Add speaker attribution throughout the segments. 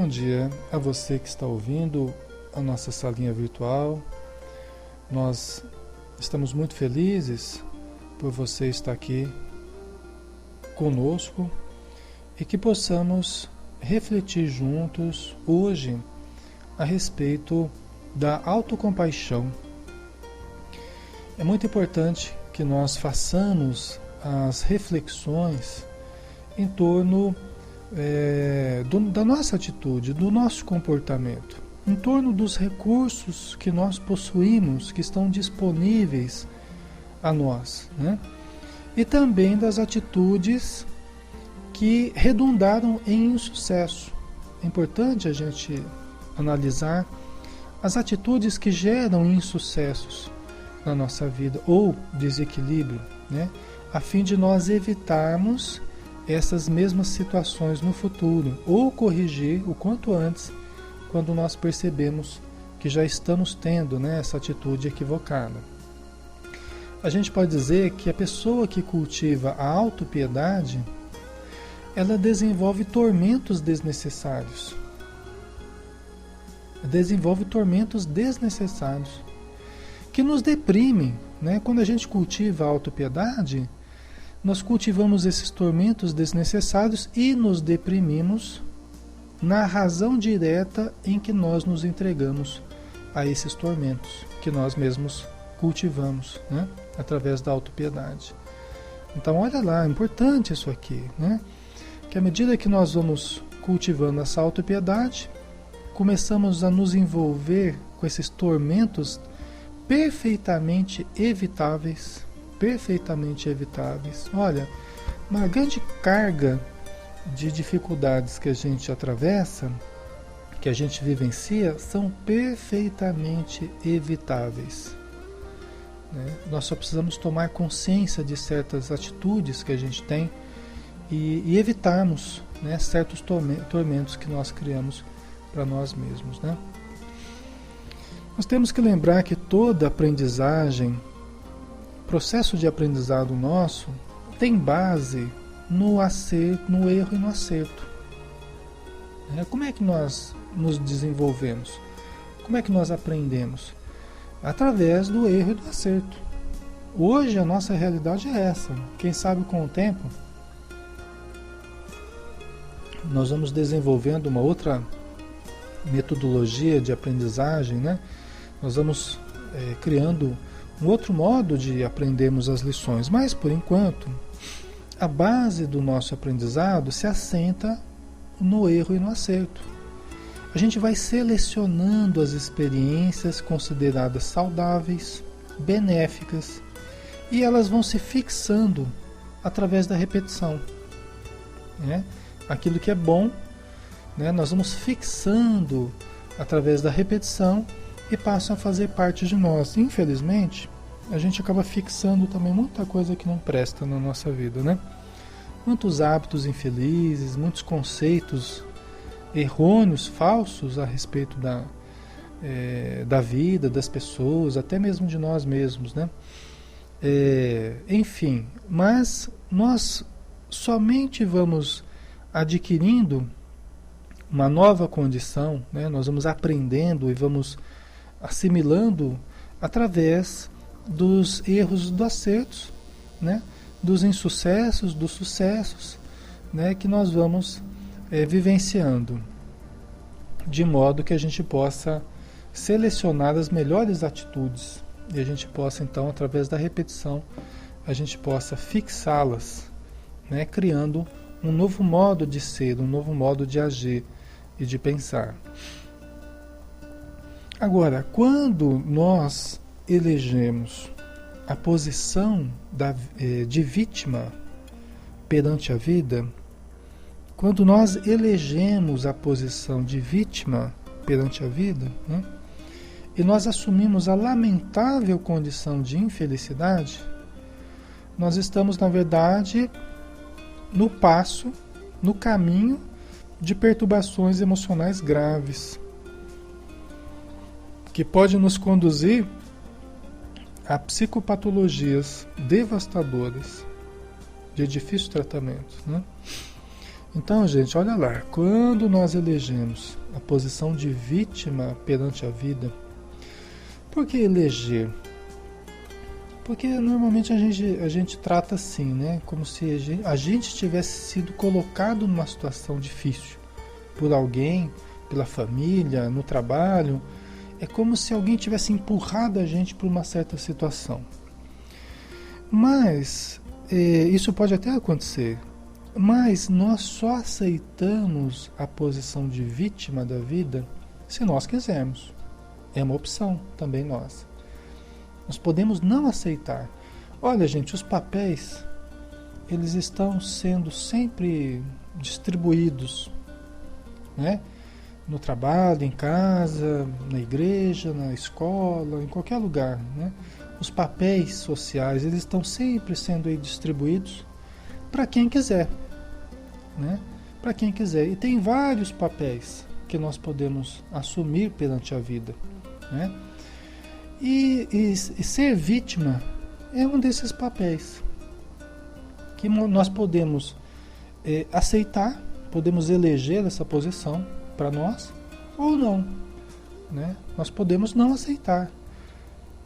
Speaker 1: bom dia a você que está ouvindo a nossa salinha virtual. Nós estamos muito felizes por você estar aqui conosco e que possamos refletir juntos hoje a respeito da autocompaixão. É muito importante que nós façamos as reflexões em torno da nossa atitude, do nosso comportamento, em torno dos recursos que nós possuímos, que estão disponíveis a nós, né? E também das atitudes que redundaram em insucesso. É importante a gente analisar as atitudes que geram insucessos na nossa vida ou desequilíbrio, né? A fim de nós evitarmos essas mesmas situações no futuro, ou corrigir o quanto antes, quando nós percebemos que já estamos tendo, né, essa atitude equivocada. A gente pode dizer que a pessoa que cultiva a autopiedade, ela desenvolve tormentos desnecessários. Desenvolve tormentos desnecessários, que nos deprimem, né? Quando a gente cultiva a autopiedade, nós cultivamos esses tormentos desnecessários e nos deprimimos na razão direta em que nós nos entregamos a esses tormentos que nós mesmos cultivamos, né? Através da autopiedade. Então, olha lá, é importante isso aqui, né? Que à medida que nós vamos cultivando essa autopiedade, começamos a nos envolver com esses tormentos perfeitamente evitáveis. Olha, uma grande carga de dificuldades que a gente atravessa, que a gente vivencia, são perfeitamente evitáveis, né? Nós só precisamos tomar consciência de certas atitudes que a gente tem e evitarmos, né, certos tormentos que nós criamos para nós mesmos, né? Nós temos que lembrar que toda aprendizagem, processo de aprendizado nosso, tem base no acerto, no erro e no acerto. Como é que nós nos desenvolvemos? Como é que nós aprendemos? Através do erro e do acerto. Hoje a nossa realidade é essa. Quem sabe com o tempo nós vamos desenvolvendo uma outra metodologia de aprendizagem, né? Nós vamos criando um outro modo de aprendermos as lições, mas por enquanto a base do nosso aprendizado se assenta no erro e no acerto. A gente vai selecionando as experiências consideradas saudáveis, benéficas, e elas vão se fixando através da repetição, né? Aquilo que é bom, né, nós vamos fixando através da repetição e passam a fazer parte de nós. Infelizmente, a gente acaba fixando também muita coisa que não presta na nossa vida, né? Muitos hábitos infelizes, muitos conceitos errôneos, falsos a respeito da vida, das pessoas, até mesmo de nós mesmos, né? Enfim, mas nós somente vamos adquirindo uma nova condição, né? Nós vamos aprendendo e vamos assimilando através dos erros e dos acertos, né? Dos insucessos, dos sucessos, né? Que nós vamos vivenciando, de modo que a gente possa selecionar as melhores atitudes e a gente possa então, através da repetição, a gente possa fixá-las, né? Criando um novo modo de ser, um novo modo de agir e de pensar. Agora, quando nós elegemos a posição de vítima perante a vida, quando nós elegemos a posição de vítima perante a vida, né, e nós assumimos a lamentável condição de infelicidade, nós estamos, na verdade, no caminho de perturbações emocionais graves, que pode nos conduzir a psicopatologias devastadoras, de difícil tratamento, né? Então, gente, olha lá, quando nós elegemos a posição de vítima perante a vida, por que eleger? Porque normalmente a gente trata assim, né? Como se a gente tivesse sido colocado numa situação difícil por alguém, pela família, no trabalho. É como se alguém tivesse empurrado a gente para uma certa situação. Mas, isso pode até acontecer, mas nós só aceitamos a posição de vítima da vida se nós quisermos. É uma opção também nossa. Nós podemos não aceitar. Olha, gente, os papéis, eles estão sendo sempre distribuídos, né? No trabalho, em casa, na igreja, na escola, em qualquer lugar, né? Os papéis sociais, eles estão sempre sendo aí distribuídos para quem quiser, né? Para quem quiser. E tem vários papéis que nós podemos assumir perante a vida, né? E ser vítima é um desses papéis que nós podemos aceitar, podemos eleger essa posição para nós ou não, né? Nós podemos não aceitar.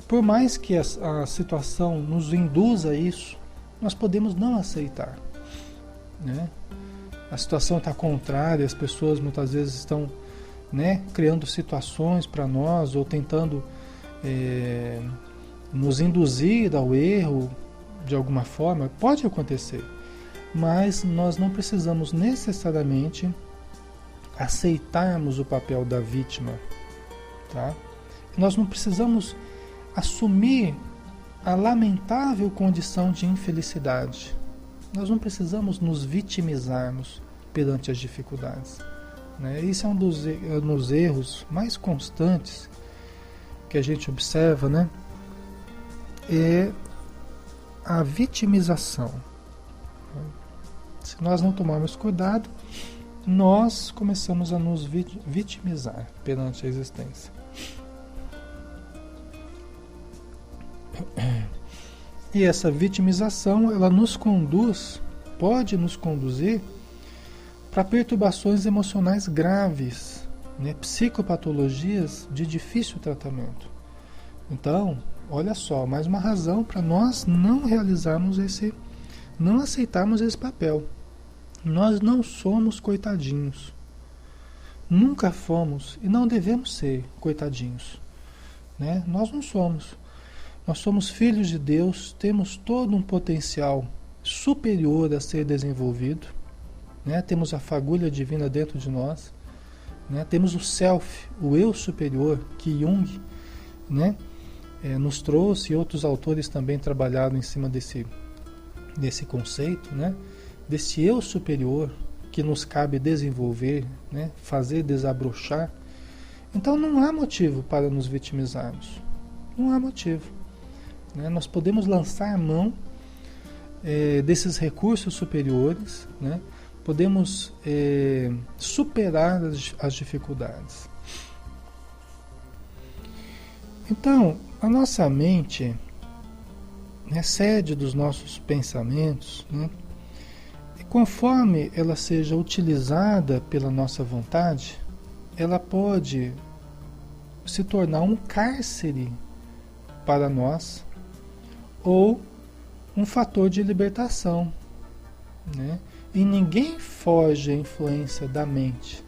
Speaker 1: Por mais que a situação nos induza a isso, nós podemos não aceitar, né? A situação está contrária, as pessoas muitas vezes estão, né, criando situações para nós ou tentando nos induzir ao erro de alguma forma. Pode acontecer, mas nós não precisamos necessariamente aceitarmos o papel da vítima, tá? Nós não precisamos assumir a lamentável condição de infelicidade. Nós não precisamos nos vitimizarmos perante as dificuldades, né? Isso é um dos erros mais constantes que a gente observa, né? É a vitimização. Se nós não tomarmos cuidado, nós começamos a nos vitimizar perante a existência. E essa vitimização, ela pode nos conduzir para perturbações emocionais graves, né? Psicopatologias de difícil tratamento. Então, olha só, mais uma razão para nós não aceitarmos esse papel. Nós não somos coitadinhos. Nunca fomos e não devemos ser coitadinhos, né? Nós não somos. Nós somos filhos de Deus, temos todo um potencial superior a ser desenvolvido, né? Temos a fagulha divina dentro de nós, né? Temos o self, o eu superior, que Jung, né, nos trouxe, e outros autores também trabalharam em cima desse conceito, né? Desse eu superior que nos cabe desenvolver, né? Fazer desabrochar. Então não há motivo para nos vitimizarmos. Não há motivo, né? Nós podemos lançar mão desses recursos superiores, né? Podemos superar as dificuldades. Então, a nossa mente, né, sede dos nossos pensamentos, né? E conforme ela seja utilizada pela nossa vontade, ela pode se tornar um cárcere para nós ou um fator de libertação, né? E ninguém foge à influência da mente.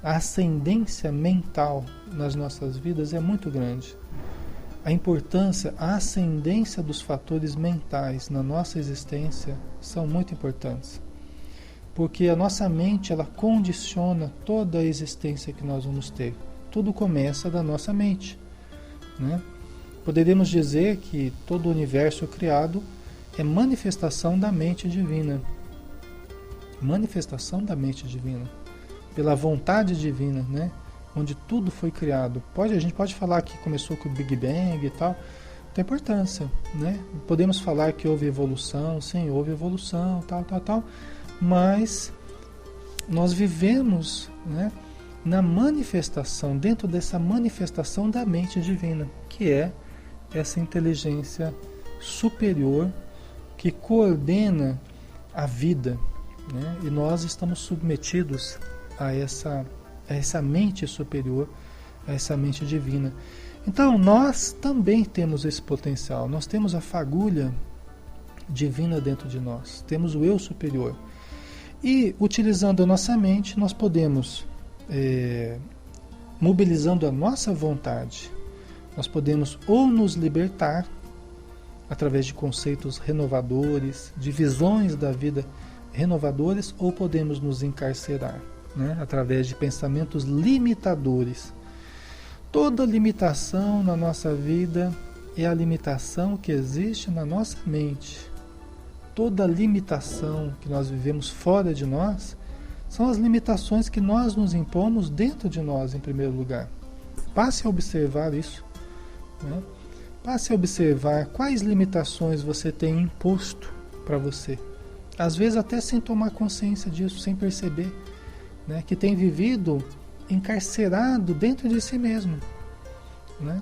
Speaker 1: A ascendência mental nas nossas vidas é muito grande. A importância, a ascendência dos fatores mentais na nossa existência são muito importantes. Porque a nossa mente, ela condiciona toda a existência que nós vamos ter. Tudo começa da nossa mente, né? Poderíamos dizer que todo o universo criado é manifestação da mente divina. Manifestação da mente divina. Pela vontade divina, né? Onde tudo foi criado. A gente pode falar que começou com o Big Bang e tal. Tem importância, né? Podemos falar que houve evolução, sim, houve evolução, tal. Mas nós vivemos, né, na manifestação, dentro dessa manifestação da mente divina, que é essa inteligência superior que coordena a vida, né? E nós estamos submetidos a essa mente superior, a essa mente divina. Então, nós também temos esse potencial, nós temos a fagulha divina dentro de nós, temos o eu superior. E, utilizando a nossa mente, nós podemos, mobilizando a nossa vontade, nós podemos ou nos libertar, através de conceitos renovadores, de visões da vida renovadoras, ou podemos nos encarcerar, né, através de pensamentos limitadores. Toda limitação na nossa vida é a limitação que existe na nossa mente. Toda limitação que nós vivemos fora de nós são as limitações que nós nos impomos dentro de nós, em primeiro lugar. Passe a observar isso, né? Passe a observar quais limitações você tem imposto para você. Às vezes até sem tomar consciência disso, sem perceber, né? Que tem vivido encarcerado dentro de si mesmo, né?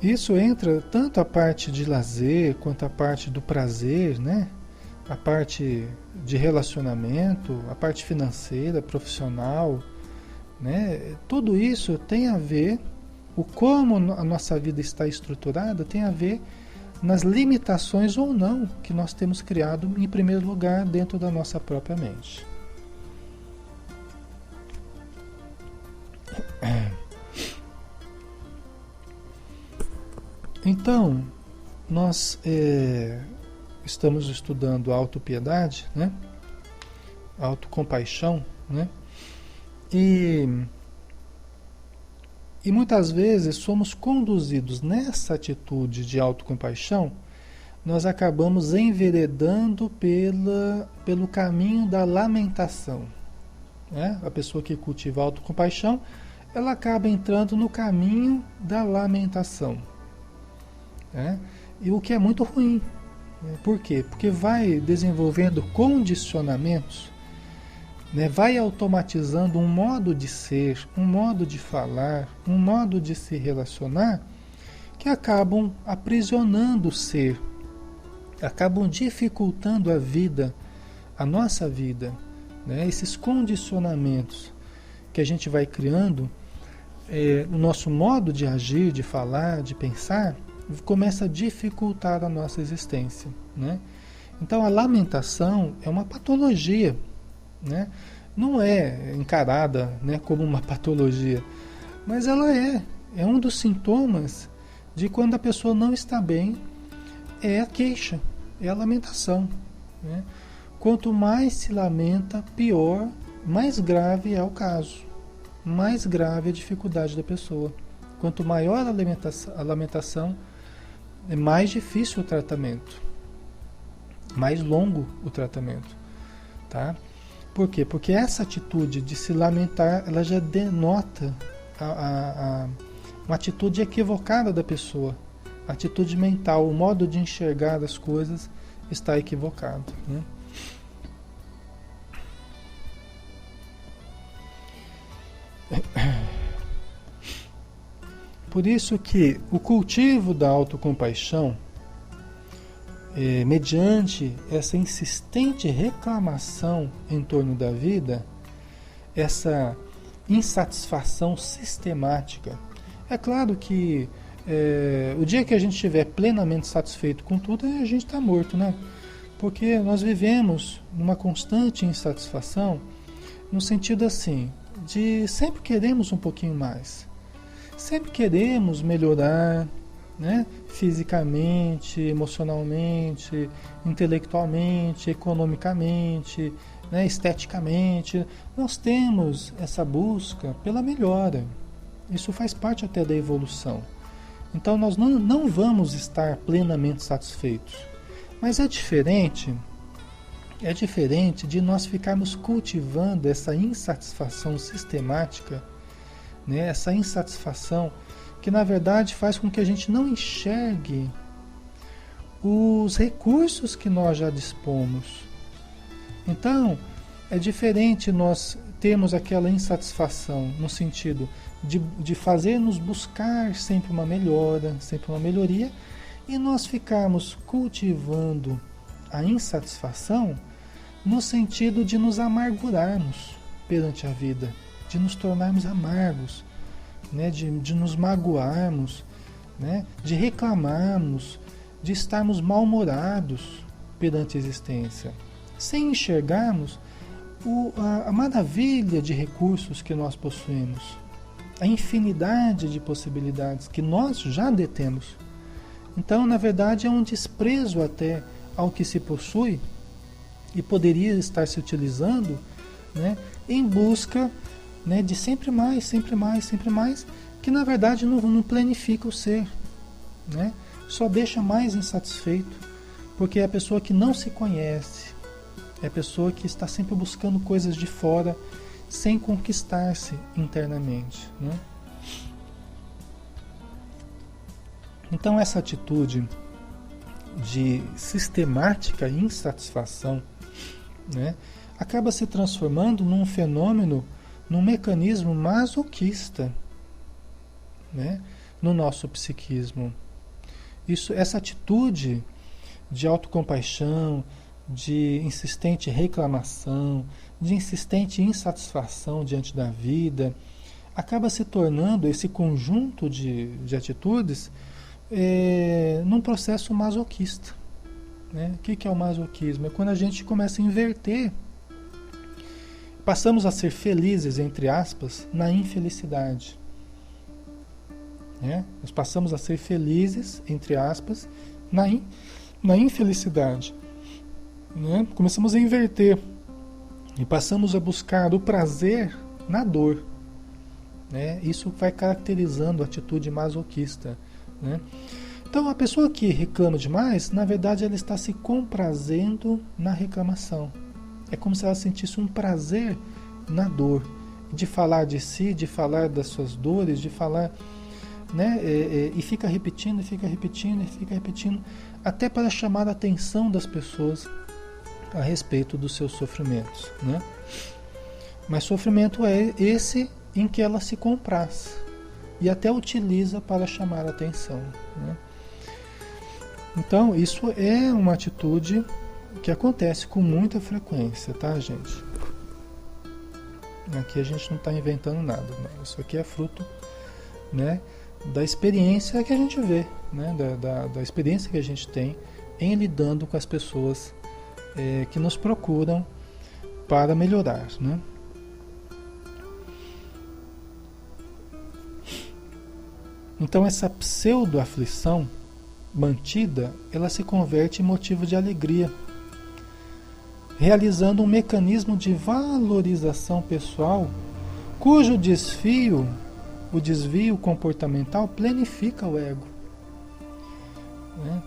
Speaker 1: Isso entra tanto a parte de lazer quanto a parte do prazer, né? A parte de relacionamento, a parte financeira, profissional, né? Tudo isso tem a ver, o como a nossa vida está estruturada tem a ver nas limitações ou não que nós temos criado, em primeiro lugar, dentro da nossa própria mente. Então, nós estamos estudando a autopiedade, né? A autocompaixão, né? E muitas vezes somos conduzidos nessa atitude de autocompaixão, nós acabamos enveredando pelo caminho da lamentação, né? A pessoa que cultiva a autocompaixão, ela acaba entrando no caminho da lamentação, né? E o que é muito ruim, né? Por quê? Porque vai desenvolvendo condicionamentos, né? Vai automatizando um modo de ser, um modo de falar, um modo de se relacionar, que acabam aprisionando o ser, acabam dificultando a vida, a nossa vida, né? Esses condicionamentos que a gente vai criando, o nosso modo de agir, de falar, de pensar, começa a dificultar a nossa existência, né? Então a lamentação é uma patologia, né? Não é encarada, né, como uma patologia, mas ela é um dos sintomas de quando a pessoa não está bem, é a queixa, é a lamentação, né? Quanto mais se lamenta, pior, mais grave é o caso, mais grave é a dificuldade da pessoa. Quanto maior a lamentação, é mais difícil o tratamento, mais longo o tratamento, tá? Por quê? Porque essa atitude de se lamentar, ela já denota uma atitude equivocada da pessoa, a atitude mental, o modo de enxergar as coisas está equivocado, né? Por isso que o cultivo da autocompaixão, mediante essa insistente reclamação em torno da vida, essa insatisfação sistemática. É claro que o dia que a gente estiver plenamente satisfeito com tudo, a gente está morto, né? Porque nós vivemos numa constante insatisfação, no sentido assim, de sempre queremos um pouquinho mais. Sempre queremos melhorar, né? Fisicamente, emocionalmente, intelectualmente, economicamente, né? Esteticamente. Nós temos essa busca pela melhora. Isso faz parte até da evolução. Então nós não vamos estar plenamente satisfeitos. Mas é diferente de nós ficarmos cultivando essa insatisfação sistemática, né? Essa insatisfação que na verdade faz com que a gente não enxergue os recursos que nós já dispomos. Então, é diferente nós termos aquela insatisfação no sentido de fazer-nos buscar sempre uma melhora, sempre uma melhoria, e nós ficarmos cultivando a insatisfação no sentido de nos amargurarmos perante a vida, de nos tornarmos amargos, né? de nos magoarmos, né? De reclamarmos, de estarmos mal-humorados perante a existência, sem enxergarmos a maravilha de recursos que nós possuímos, a infinidade de possibilidades que nós já detemos. Então, na verdade, é um desprezo até ao que se possui e poderia estar se utilizando, né, em busca, né, de sempre mais, sempre mais, sempre mais, que na verdade não planifica o ser, né? Só deixa mais insatisfeito, porque é a pessoa que não se conhece, é a pessoa que está sempre buscando coisas de fora, sem conquistar-se internamente, né? Então essa atitude de sistemática insatisfação, né, acaba se transformando num fenômeno, num mecanismo masoquista, né, no nosso psiquismo. Essa atitude de autocompaixão, de insistente reclamação, de insistente insatisfação diante da vida, acaba se tornando esse conjunto de atitudes num processo masoquista, né? O que é o masoquismo? É quando a gente começa a inverter. Passamos a ser felizes, entre aspas, na infelicidade. Né? Nós passamos a ser felizes, entre aspas, na infelicidade. Né? Começamos a inverter e passamos a buscar o prazer na dor. Né? Isso vai caracterizando a atitude masoquista. Né? Então, a pessoa que reclama demais, na verdade, ela está se comprazendo na reclamação. É como se ela sentisse um prazer na dor, de falar de si, de falar das suas dores, de falar, né? E fica repetindo, fica repetindo, fica repetindo, até para chamar a atenção das pessoas a respeito dos seus sofrimentos, né? Mas sofrimento é esse em que ela se compraz e até utiliza para chamar a atenção, né? Então, isso é uma atitude que acontece com muita frequência, tá, gente? Aqui a gente não está inventando nada, né? Isso aqui é fruto, né, da experiência que a gente vê, né, da experiência que a gente tem em lidando com as pessoas que nos procuram para melhorar, né? Então essa pseudo-aflição mantida, ela se converte em motivo de alegria, realizando um mecanismo de valorização pessoal, cujo o desvio comportamental planifica o ego. Né?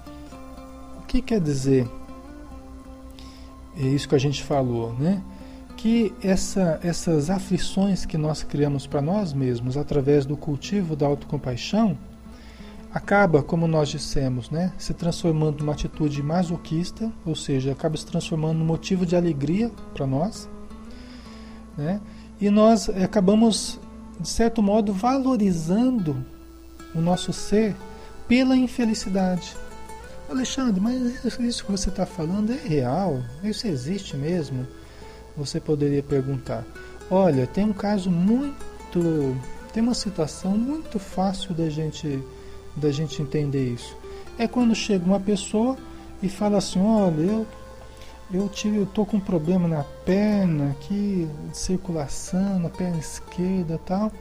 Speaker 1: O que quer dizer? É isso que a gente falou, né? Que essas aflições que nós criamos para nós mesmos através do cultivo da autocompaixão acaba, como nós dissemos, né, se transformando numa atitude masoquista, ou seja, acaba se transformando num motivo de alegria para nós, né? E nós acabamos, de certo modo, valorizando o nosso ser pela infelicidade. Alexandre, mas isso que você está falando é real? Isso existe mesmo? Você poderia perguntar. Olha, tem um caso tem uma situação muito fácil da gente entender isso. É quando chega uma pessoa e fala assim, olha, eu tô com um problema na perna aqui, de circulação, na perna esquerda e tal.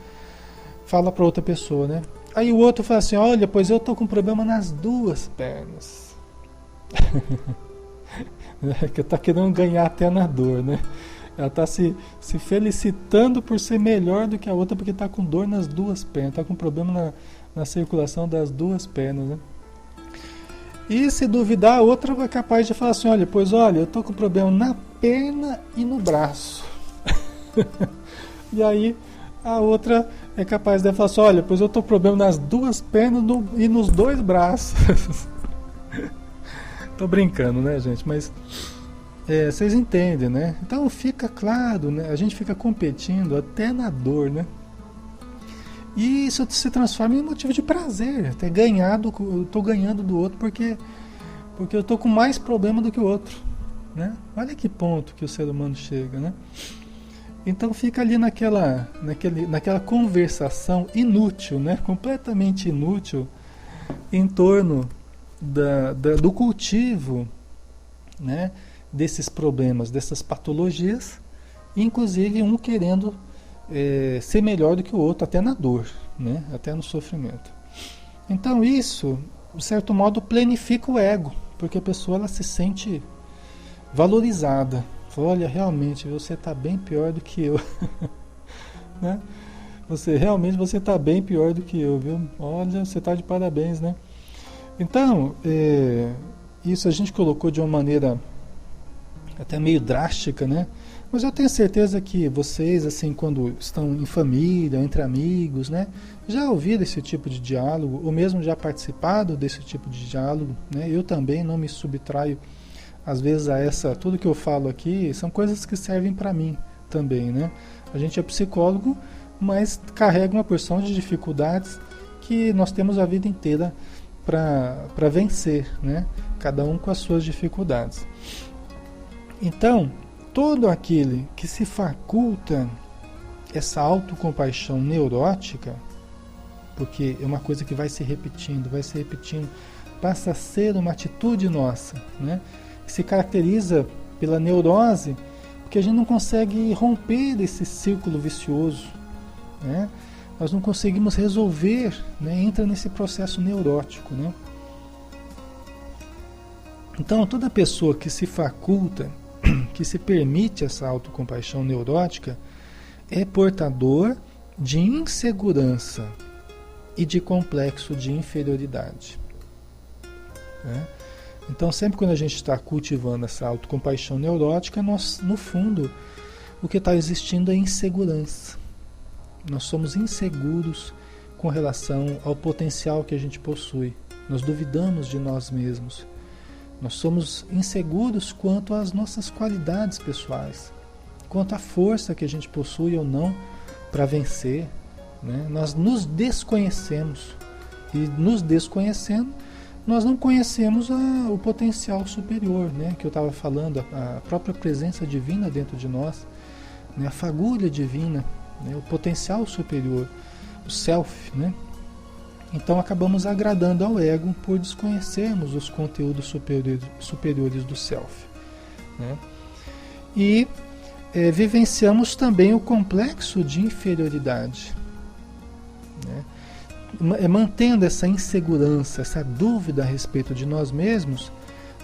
Speaker 1: Fala para outra pessoa, né? Aí o outro fala assim, olha, pois eu tô com problema nas duas pernas. Que tá querendo ganhar até na dor, né? Ela está se felicitando por ser melhor do que a outra, porque está com dor nas duas pernas, está com problema na circulação das duas pernas, né? E se duvidar, a outra é capaz de falar assim, olha, eu estou com problema na perna e no braço. E aí a outra é capaz de falar assim, olha, pois eu estou com problema nas duas pernas e nos dois braços. Tô brincando, né, gente? Mas vocês entendem, né? Então fica claro, né? A gente fica competindo até na dor, né? E isso se transforma em motivo de prazer. Até estou ganhando do outro porque porque eu estou com mais problema do que o outro, né? Olha que ponto que o ser humano chega, né? Então fica ali naquela conversação inútil, né? Completamente inútil, em torno do cultivo, né? Desses problemas, dessas patologias, inclusive um querendo ser melhor do que o outro, até na dor, né? Até no sofrimento. Então isso, de certo modo, planifica o ego, porque a pessoa ela se sente valorizada. Olha, realmente, você está bem pior do que eu. Né? Você está bem pior do que eu, viu? Olha, você está de parabéns, né? Então, isso a gente colocou de uma maneira até meio drástica, né? Mas eu tenho certeza que vocês, assim, quando estão em família, entre amigos, né? Já ouviram esse tipo de diálogo, ou mesmo já participado desse tipo de diálogo, né? Eu também não me subtraio às vezes tudo que eu falo aqui são coisas que servem para mim também, né? A gente é psicólogo, mas carrega uma porção de dificuldades que nós temos a vida inteira para vencer, né? Cada um com as suas dificuldades. Então, todo aquele que se faculta essa autocompaixão neurótica, porque é uma coisa que vai se repetindo, passa a ser uma atitude nossa, né? Se caracteriza pela neurose, porque a gente não consegue romper esse círculo vicioso, né? Nós não conseguimos resolver, né? Entra nesse processo neurótico, né? Então, toda pessoa que se faculta, que se permite essa autocompaixão neurótica, é portador de insegurança e de complexo de inferioridade, né? Então, sempre quando a gente está cultivando essa autocompaixão neurótica, nós, no fundo, o que está existindo é insegurança. Nós somos inseguros com relação ao potencial que a gente possui. Nós duvidamos de nós mesmos. Nós somos inseguros quanto às nossas qualidades pessoais, quanto à força que a gente possui ou não para vencer, né? Nós nos desconhecemos. E nos desconhecendo, nós não conhecemos o potencial superior, né, que eu estava falando, a própria presença divina dentro de nós, né, a fagulha divina, né, o potencial superior, o self, né? Então acabamos agradando ao ego por desconhecermos os conteúdos superiores do self, né? E vivenciamos também o complexo de inferioridade, né? Mantendo essa insegurança, essa dúvida a respeito de nós mesmos,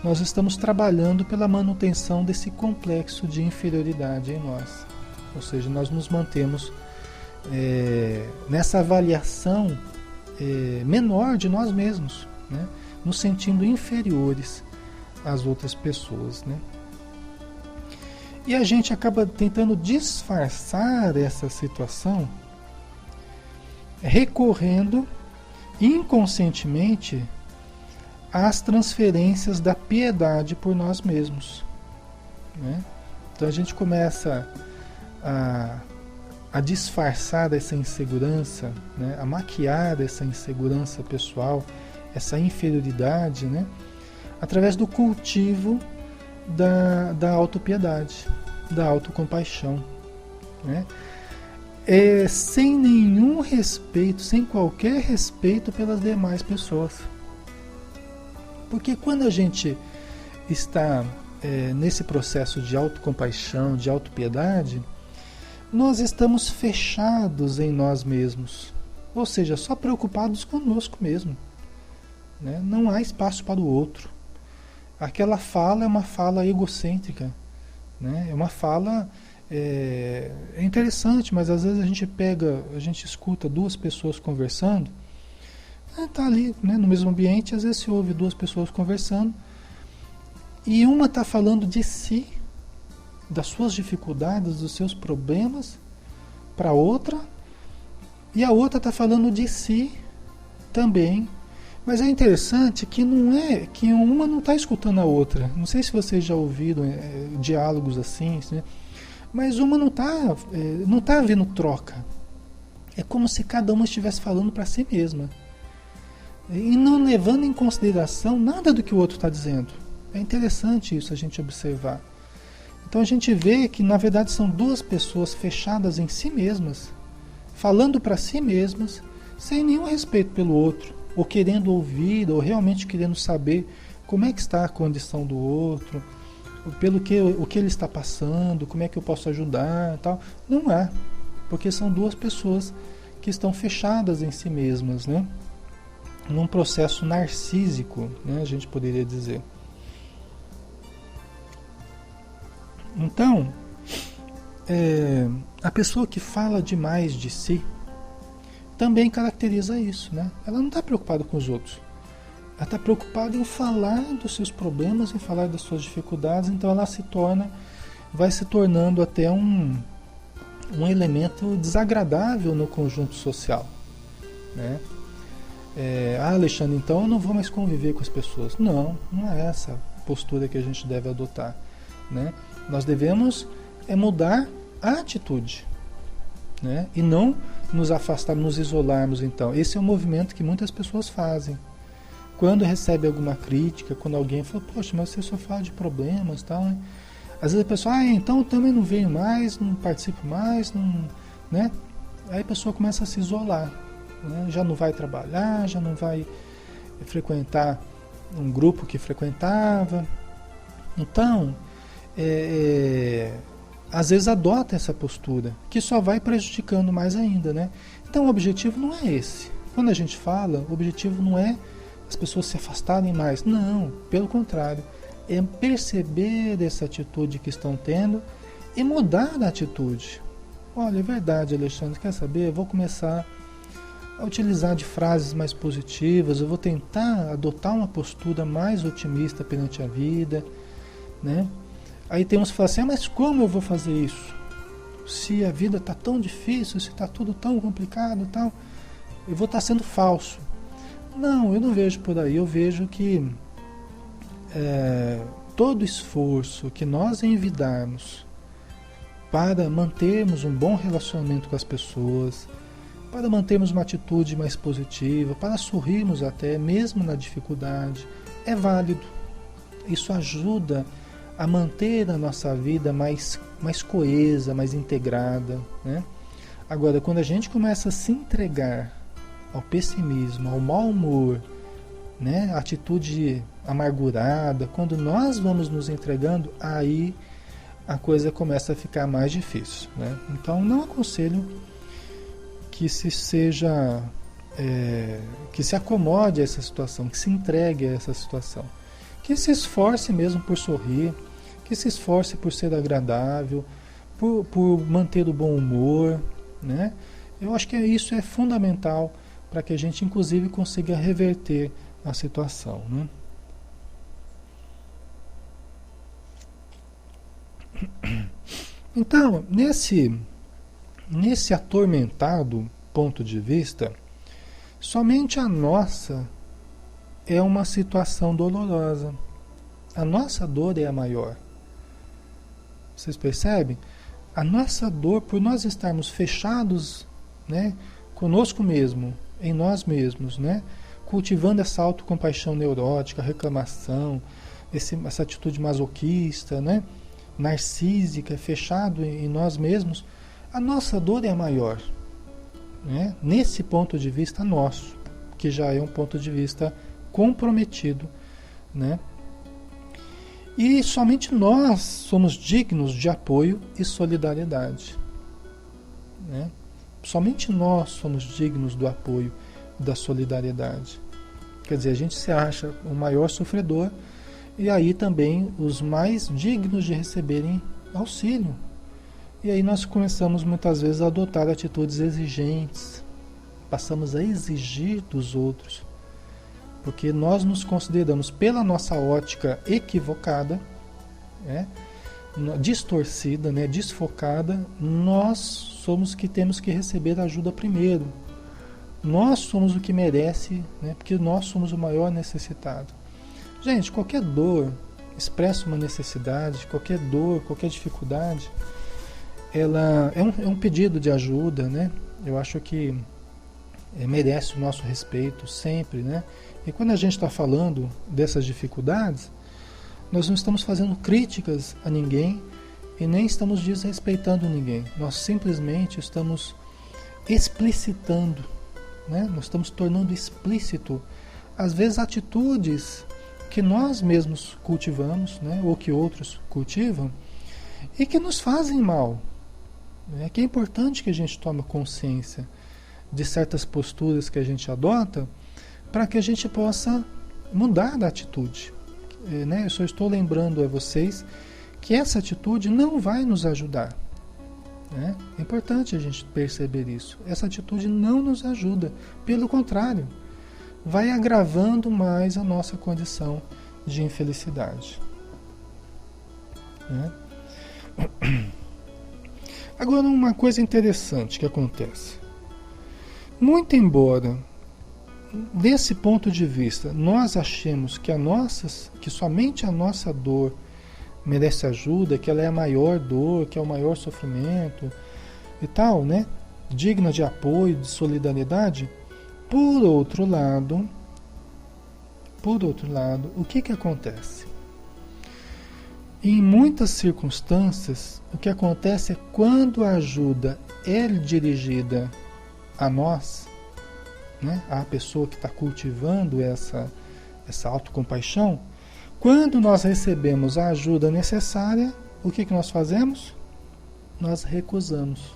Speaker 1: nós estamos trabalhando pela manutenção desse complexo de inferioridade em nós. Ou seja, nós nos mantemos nessa avaliação menor de nós mesmos, né? Nos sentindo inferiores às outras pessoas, né? E a gente acaba tentando disfarçar essa situação recorrendo inconscientemente às transferências da piedade por nós mesmos, né? Então a gente começa a disfarçar essa insegurança, né? A maquiar essa insegurança pessoal, essa inferioridade, né? Através do cultivo da autopiedade, da autocompaixão, né? Sem nenhum respeito, sem qualquer respeito pelas demais pessoas. Porque quando a gente está nesse processo de autocompaixão, de autopiedade, nós estamos fechados em nós mesmos, ou seja, só preocupados conosco mesmo, né? Não há espaço para o outro. Aquela fala é uma fala egocêntrica, né? É uma fala interessante, mas às vezes a gente escuta duas pessoas conversando, tá ali, né, no mesmo ambiente, às vezes se ouve duas pessoas conversando e uma está falando de si, das suas dificuldades, dos seus problemas para outra, e a outra está falando de si também. Mas é interessante que que uma não está escutando a outra. Não sei se vocês já ouviram diálogos assim, né? Mas uma não tá havendo troca. É como se cada uma estivesse falando para si mesma. e não levando em consideração nada do que o outro está dizendo. É interessante isso a gente observar. Então a gente vê que na verdade são duas pessoas fechadas em si mesmas, falando para si mesmas, sem nenhum respeito pelo outro, ou querendo ouvir, ou realmente querendo saber como é que está a condição do outro, o que ele está passando, como é que eu posso ajudar e tal. Não é, porque são duas pessoas que estão fechadas em si mesmas, né? Num processo narcísico, né, a gente poderia dizer. Então, a pessoa que fala demais de si também caracteriza isso, né? Ela não está preocupada com os outros. Ela está preocupada em falar dos seus problemas, em falar das suas dificuldades, então ela vai se tornando até um elemento desagradável no conjunto social, né? Alexandre, então eu não vou mais conviver com as pessoas. Não, não é essa postura que a gente deve adotar, né? Nós devemos mudar a atitude, né? E não nos afastarmos, nos isolarmos. Então, esse é um movimento que muitas pessoas fazem. Quando recebe alguma crítica, quando alguém fala, poxa, mas você só fala de problemas, tal, né? Às vezes a pessoa, então eu também não venho mais, não participo mais, não, né? Aí a pessoa começa a se isolar, né? Já não vai trabalhar, já não vai frequentar um grupo que frequentava. Então, às vezes adota essa postura, que só vai prejudicando mais ainda, né? Então o objetivo não é esse. Quando a gente fala, o objetivo não é as pessoas se afastarem mais. Não, pelo contrário. É perceber essa atitude que estão tendo e mudar a atitude. Olha, é verdade, Alexandre, quer saber? Eu vou começar a utilizar de frases mais positivas, eu vou tentar adotar uma postura mais otimista perante a vida, né? Aí tem uns que falam assim, mas como eu vou fazer isso? Se a vida está tão difícil, se está tudo tão complicado e tal, eu vou estar sendo falso. Não, eu não vejo por aí. Eu vejo que todo esforço que nós envidarmos para mantermos um bom relacionamento com as pessoas, para mantermos uma atitude mais positiva, para sorrirmos até mesmo na dificuldade, é válido. Isso ajuda a manter a nossa vida mais coesa, mais integrada, né? Agora, quando a gente começa a se entregar ao pessimismo, ao mau humor, né? A atitude amargurada, quando nós vamos nos entregando, aí a coisa começa a ficar mais difícil, né? Então, não aconselho que que se acomode a essa situação, que se entregue a essa situação, que se esforce mesmo por sorrir, que se esforce por ser agradável, por manter o bom humor, né? Eu acho que isso é fundamental para que a gente, inclusive, consiga reverter a situação, né? Então, nesse atormentado ponto de vista, somente a nossa é uma situação dolorosa. A nossa dor é a maior. Vocês percebem? A nossa dor, por nós estarmos fechados, né, conosco mesmo, em nós mesmos, né, cultivando essa autocompaixão neurótica, reclamação, essa atitude masoquista, né, narcísica, fechado em nós mesmos, a nossa dor é a maior, né, nesse ponto de vista nosso, que já é um ponto de vista comprometido, né? E somente nós somos dignos de apoio e solidariedade, né? Somente nós somos dignos do apoio e da solidariedade. Quer dizer, a gente se acha o maior sofredor e aí também os mais dignos de receberem auxílio. E aí nós começamos muitas vezes a adotar atitudes exigentes, passamos a exigir dos outros, porque nós nos consideramos, pela nossa ótica equivocada, né, distorcida, né, desfocada, nós somos que temos que receber ajuda primeiro. Nós somos o que merece, né, porque nós somos o maior necessitado. Gente, qualquer dor expressa uma necessidade, qualquer dor, qualquer dificuldade, ela é um pedido de ajuda, né? Eu acho que merece o nosso respeito sempre, né? E quando a gente está falando dessas dificuldades, nós não estamos fazendo críticas a ninguém e nem estamos desrespeitando ninguém. Nós simplesmente estamos explicitando, né? Nós estamos tornando explícito, às vezes, atitudes que nós mesmos cultivamos, né? Ou que outros cultivam e que nos fazem mal. Né? Que é importante que a gente tome consciência de certas posturas que a gente adota para que a gente possa mudar da atitude. Né? Eu só estou lembrando a vocês que essa atitude não vai nos ajudar. Né? É importante a gente perceber isso. Essa atitude não nos ajuda. Pelo contrário, vai agravando mais a nossa condição de infelicidade. Né? Agora, uma coisa interessante que acontece. Muito embora, desse ponto de vista, nós achemos que somente a nossa dor merece ajuda, que ela é a maior dor, que é o maior sofrimento e tal, né? Digna de apoio, de solidariedade. Por outro lado, o que acontece? Em muitas circunstâncias, o que acontece é quando a ajuda é dirigida a nós, né, a pessoa que está cultivando essa autocompaixão, quando nós recebemos a ajuda necessária, o que nós fazemos? Nós recusamos.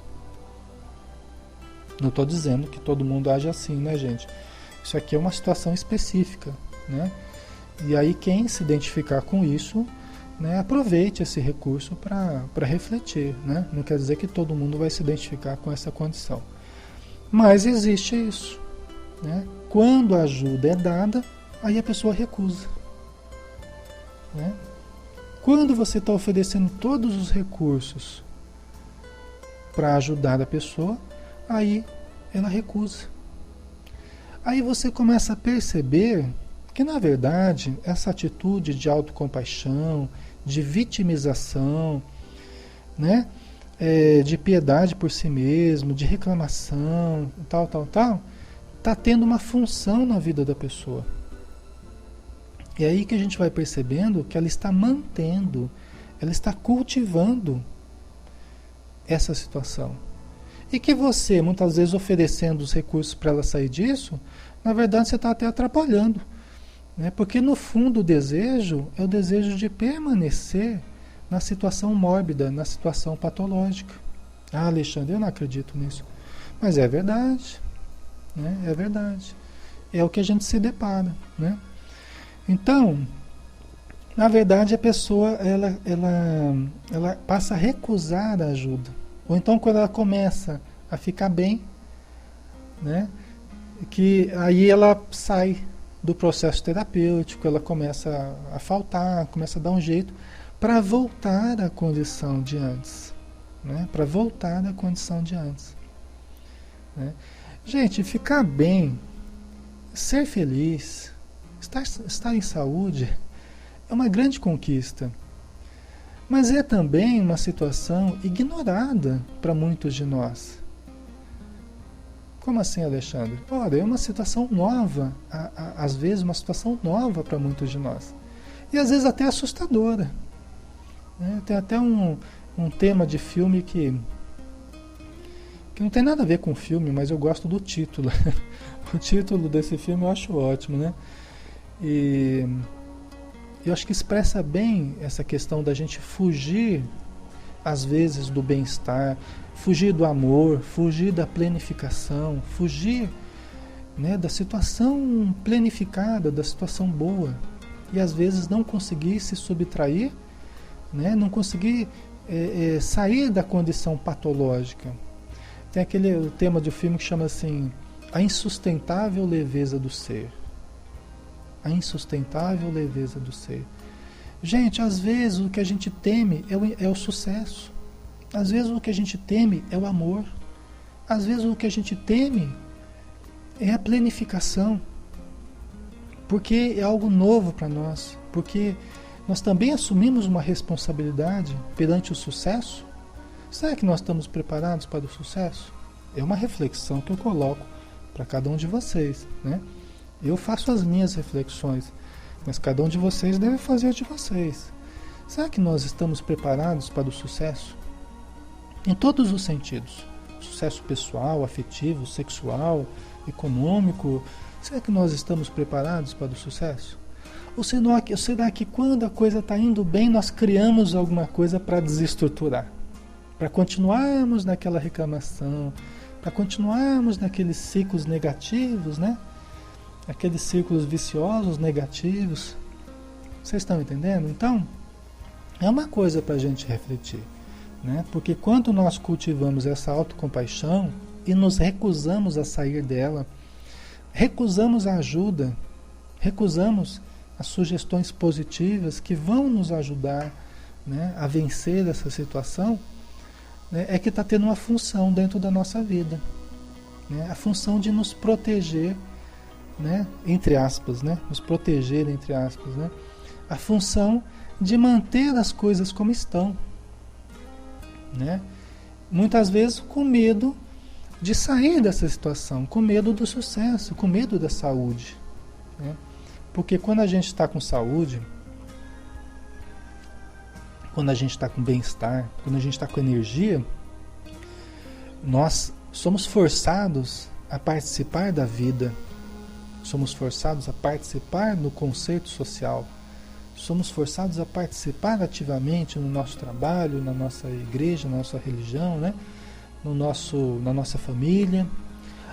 Speaker 1: Não estou dizendo que todo mundo age assim, né, gente? Isso aqui é uma situação específica, né? E aí quem se identificar com isso, né, aproveite esse recurso para refletir, né? Não quer dizer que todo mundo vai se identificar com essa condição. Mas existe isso, né? Quando a ajuda é dada, aí a pessoa recusa. Né? Quando você está oferecendo todos os recursos para ajudar a pessoa, aí ela recusa. Aí você começa a perceber que, na verdade, essa atitude de autocompaixão, de vitimização, né? De piedade por si mesmo, de reclamação, tal, está tendo uma função na vida da pessoa. É aí que a gente vai percebendo que ela está mantendo, ela está cultivando essa situação. E que você, muitas vezes, oferecendo os recursos para ela sair disso, na verdade você está até atrapalhando. Né? Porque, no fundo, o desejo é o desejo de permanecer na situação mórbida, na situação patológica. Ah, Alexandre, eu não acredito nisso. Mas é verdade. Né? É verdade. É o que a gente se depara. Né? Então, na verdade, a pessoa ela passa a recusar a ajuda. Ou então, quando ela começa a ficar bem, né? Que aí ela sai do processo terapêutico, ela começa a faltar, começa a dar um jeito para voltar à condição de antes, né? Para voltar à condição de antes. Né? Gente, ficar bem, ser feliz, estar em saúde é uma grande conquista, mas é também uma situação ignorada para muitos de nós. Como assim, Alexandre? Ora, é uma situação nova, às vezes uma situação nova para muitos de nós, e às vezes até assustadora. Tem até um tema de filme que não tem nada a ver com o filme, mas eu gosto do título. O título desse filme eu acho ótimo, né? E eu acho que expressa bem essa questão da gente fugir, às vezes, do bem-estar, fugir do amor, fugir da planificação, fugir, né, da situação planificada, da situação boa, e às vezes não conseguir se subtrair, né, não conseguir sair da condição patológica. Tem o tema de um filme que chama assim, A Insustentável Leveza do Ser. A insustentável leveza do ser. Gente, às vezes o que a gente teme é o sucesso. Às vezes o que a gente teme é o amor. Às vezes o que a gente teme é a planificação. Porque é algo novo para nós. Porque nós também assumimos uma responsabilidade perante o sucesso. Será que nós estamos preparados para o sucesso? É uma reflexão que eu coloco para cada um de vocês, né? Eu faço as minhas reflexões, mas cada um de vocês deve fazer a de vocês. Será que nós estamos preparados para o sucesso? Em todos os sentidos. Sucesso pessoal, afetivo, sexual, econômico. Será que nós estamos preparados para o sucesso? Ou será que quando a coisa está indo bem, nós criamos alguma coisa para desestruturar? Para continuarmos naquela reclamação, para continuarmos naqueles ciclos negativos, né? Aqueles círculos viciosos, negativos. Vocês estão entendendo? Então, é uma coisa para a gente refletir, né? Porque quando nós cultivamos essa autocompaixão e nos recusamos a sair dela, recusamos a ajuda, recusamos as sugestões positivas que vão nos ajudar, né, a vencer essa situação, né, é que está tendo uma função dentro da nossa vida, né? A função de nos proteger, né, entre aspas, né, nos proteger, entre aspas, né, a função de manter as coisas como estão, né? Muitas vezes com medo de sair dessa situação, com medo do sucesso, com medo da saúde, né? Porque quando a gente está com saúde, quando a gente está com bem-estar, quando a gente está com energia, nós somos forçados a participar da vida, somos forçados a participar no conceito social, somos forçados a participar ativamente no nosso trabalho, na nossa igreja, na nossa religião, né? Na nossa família.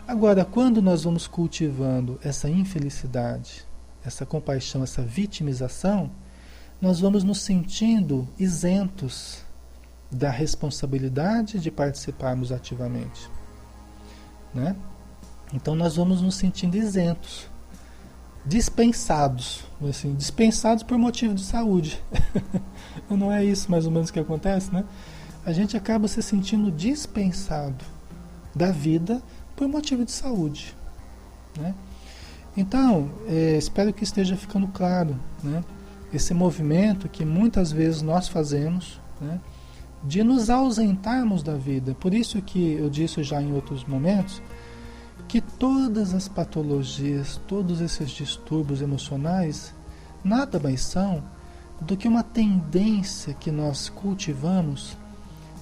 Speaker 1: Agora, quando nós vamos cultivando essa infelicidade, essa compaixão, essa vitimização, nós vamos nos sentindo isentos da responsabilidade de participarmos ativamente, né? Então nós vamos nos sentindo isentos, dispensados, assim, dispensados por motivo de saúde. Não é isso mais ou menos que acontece, né? A gente acaba se sentindo dispensado da vida por motivo de saúde, né? Então, espero que esteja ficando claro, né, esse movimento que muitas vezes nós fazemos, né, de nos ausentarmos da vida. Por isso que eu disse já em outros momentos que todas as patologias, todos esses distúrbios emocionais, nada mais são do que uma tendência que nós cultivamos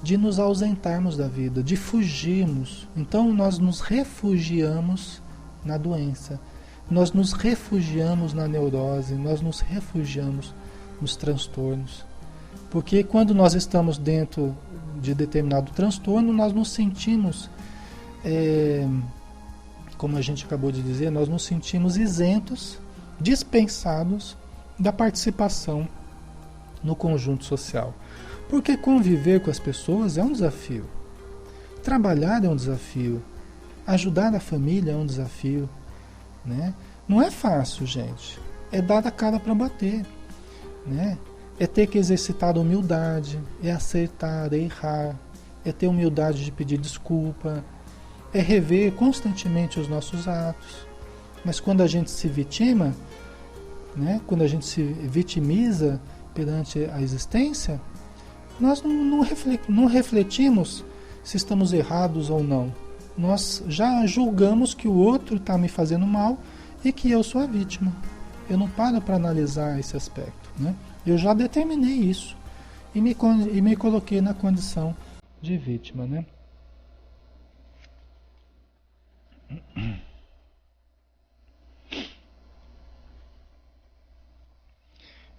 Speaker 1: de nos ausentarmos da vida, de fugirmos. Então nós nos refugiamos na doença, nós nos refugiamos na neurose, nós nos refugiamos nos transtornos. Porque quando nós estamos dentro de determinado transtorno, nós nos sentimos, como a gente acabou de dizer, nós nos sentimos isentos, dispensados da participação no conjunto social. Porque conviver com as pessoas é um desafio. Trabalhar é um desafio. Ajudar a família é um desafio, né? Não é fácil, gente. É dar a cara para bater, né? É ter que exercitar a humildade, é acertar, é errar, é ter humildade de pedir desculpa, é rever constantemente os nossos atos. Mas quando a gente se vitima, né? Quando a gente se vitimiza perante a existência, nós não refletimos se estamos errados ou não. Nós já julgamos que o outro está me fazendo mal e que eu sou a vítima. Eu não paro para analisar esse aspecto, né? Eu já determinei isso e me coloquei na condição de vítima, né?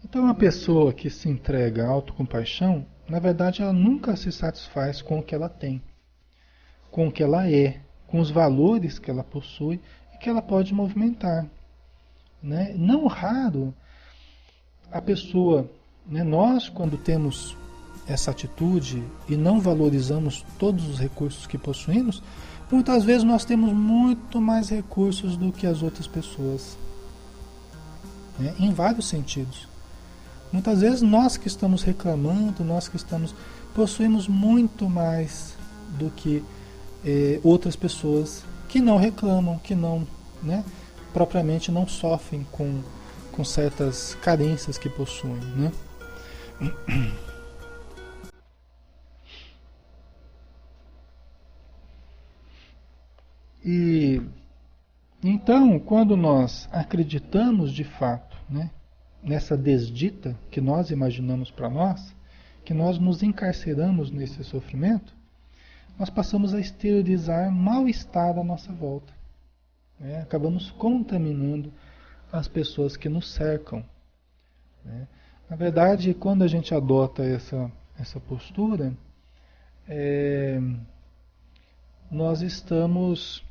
Speaker 1: Então, uma pessoa que se entrega à autocompaixão, na verdade, ela nunca se satisfaz com o que ela tem, com o que ela é, com os valores que ela possui e que ela pode movimentar, né? Não raro, a pessoa, né, nós, quando temos essa atitude e não valorizamos todos os recursos que possuímos, muitas vezes nós temos muito mais recursos do que as outras pessoas, né? Em vários sentidos. Muitas vezes nós que estamos reclamando, possuímos muito mais do que outras pessoas que não reclamam, que não, né, propriamente não sofrem com certas carências que possuem, né? E Então, quando nós acreditamos de fato, né, nessa desdita que nós imaginamos para nós, que nós nos encarceramos nesse sofrimento, nós passamos a exteriorizar mal-estar à nossa volta, né? Acabamos contaminando as pessoas que nos cercam, né? Na verdade, quando a gente adota essa postura, é, nós estamos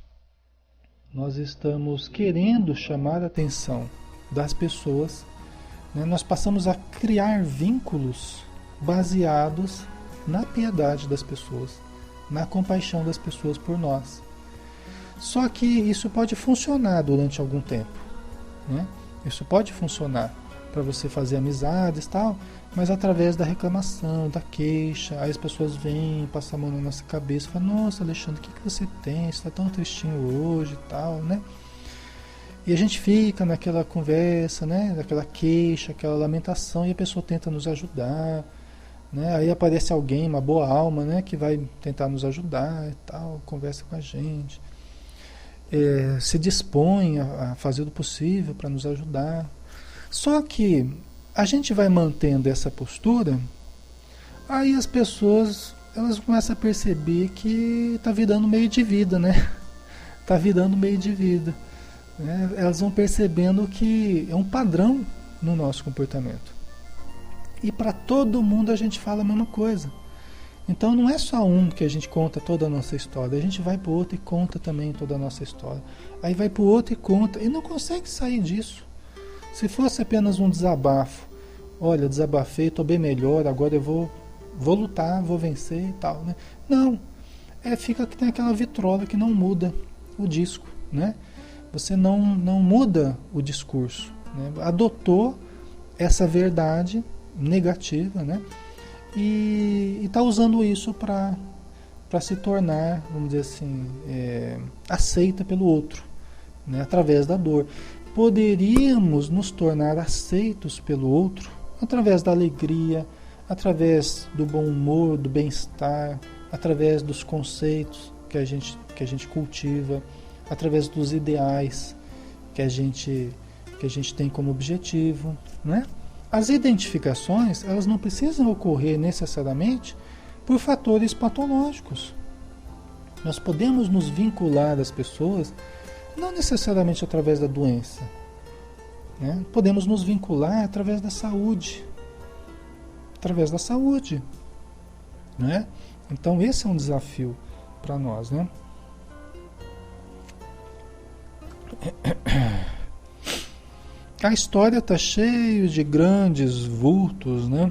Speaker 1: querendo chamar a atenção das pessoas, né? Nós passamos a criar vínculos baseados na piedade das pessoas, na compaixão das pessoas por nós. Só que isso pode funcionar durante algum tempo, né? Isso pode funcionar para você fazer amizades e tal, mas através da reclamação, da queixa, aí as pessoas vêm, passam a mão na nossa cabeça, falam: nossa, Alexandre, o que você tem? Você está tão tristinho hoje e tal, né? E a gente fica naquela conversa, né? Naquela queixa, aquela lamentação, e a pessoa tenta nos ajudar, né? Aí aparece alguém, uma boa alma, né? Que vai tentar nos ajudar e tal, conversa com a gente, se dispõe a fazer o possível para nos ajudar. Só que a gente vai mantendo essa postura, aí as pessoas, elas começam a perceber que está virando meio de vida, né? Está virando meio de vida, né? Elas vão percebendo que é um padrão no nosso comportamento. E para todo mundo a gente fala a mesma coisa. Então não é só um que a gente conta toda a nossa história, a gente vai para o outro e conta também toda a nossa história. Aí vai para o outro e conta, e não consegue sair disso. Se fosse apenas um desabafo, olha, desabafei, estou bem melhor, agora eu vou lutar, vou vencer e tal, né? Não, fica que tem aquela vitrola que não muda o disco, né? Você não muda o discurso, né? Adotou essa verdade negativa, né? E está usando isso para se tornar, vamos dizer assim, aceita pelo outro, né? Através da dor. Poderíamos nos tornar aceitos pelo outro através da alegria, através do bom humor, do bem-estar, através dos conceitos que a gente cultiva, através dos ideais que a gente tem como objetivo, né? As identificações, elas não precisam ocorrer necessariamente por fatores patológicos. Nós podemos nos vincular às pessoas não necessariamente através da doença, né? Podemos nos vincular através da saúde. Através da saúde, né? Então esse é um desafio para nós, né? A história está cheia de grandes vultos, né?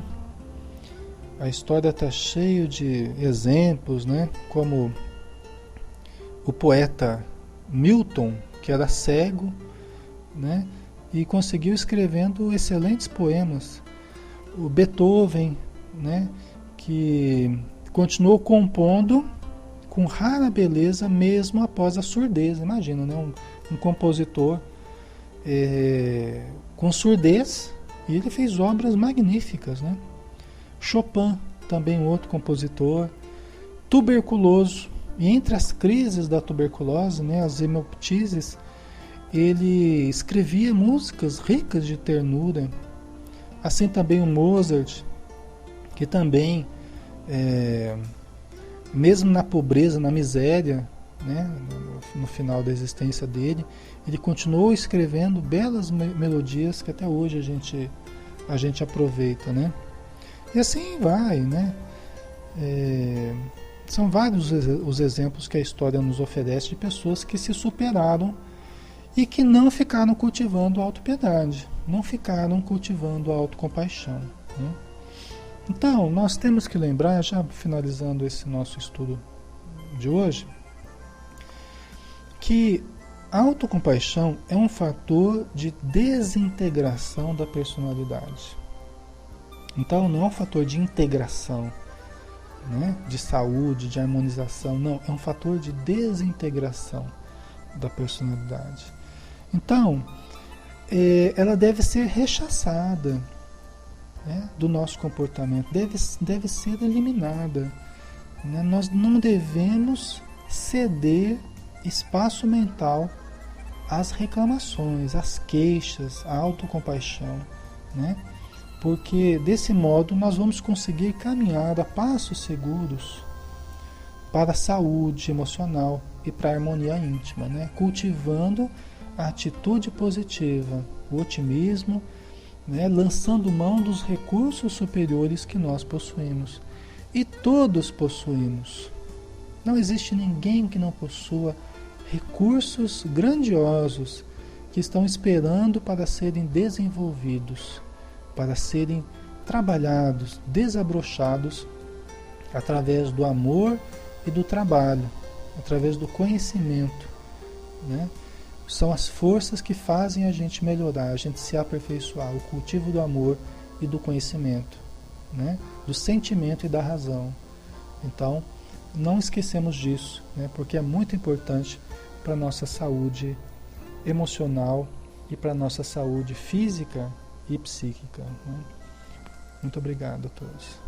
Speaker 1: A história está cheia de exemplos, né? Como o poeta Milton, que era cego, né? E conseguiu escrevendo excelentes poemas. O Beethoven, né? Que continuou compondo com rara beleza mesmo após a surdez. Imagina, né? Um compositor com surdez, e ele fez obras magníficas, né? Chopin, também outro compositor, tuberculoso, e entre as crises da tuberculose, né, as hemoptises, ele escrevia músicas ricas de ternura. Assim também o Mozart, que também, mesmo na pobreza, na miséria, né, no final da existência dele, ele continuou escrevendo belas melodias que até hoje a gente aproveita, né? E assim vai, né? São vários os exemplos que a história nos oferece de pessoas que se superaram e que não ficaram cultivando a autopiedade, não ficaram cultivando a autocompaixão, né? Então, nós temos que lembrar, já finalizando esse nosso estudo de hoje, que a autocompaixão é um fator de desintegração da personalidade. Então não é um fator de integração, né? De saúde, de harmonização, não, é um fator de desintegração da personalidade. Então, ela deve ser rechaçada, né, do nosso comportamento, deve ser eliminada, né? Nós não devemos ceder espaço mental as reclamações, as queixas, a autocompaixão, né? Porque desse modo nós vamos conseguir caminhar a passos seguros para a saúde emocional e para a harmonia íntima, né? Cultivando a atitude positiva, o otimismo, né? Lançando mão dos recursos superiores que nós possuímos. E todos possuímos. Não existe ninguém que não possua recursos grandiosos que estão esperando para serem desenvolvidos, para serem trabalhados, desabrochados através do amor e do trabalho, através do conhecimento, né? São as forças que fazem a gente melhorar, a gente se aperfeiçoar, o cultivo do amor e do conhecimento, né? Do sentimento e da razão. Então, não esquecemos disso, né? Porque é muito importante para a nossa saúde emocional e para a nossa saúde física e psíquica, né? Muito obrigado a todos.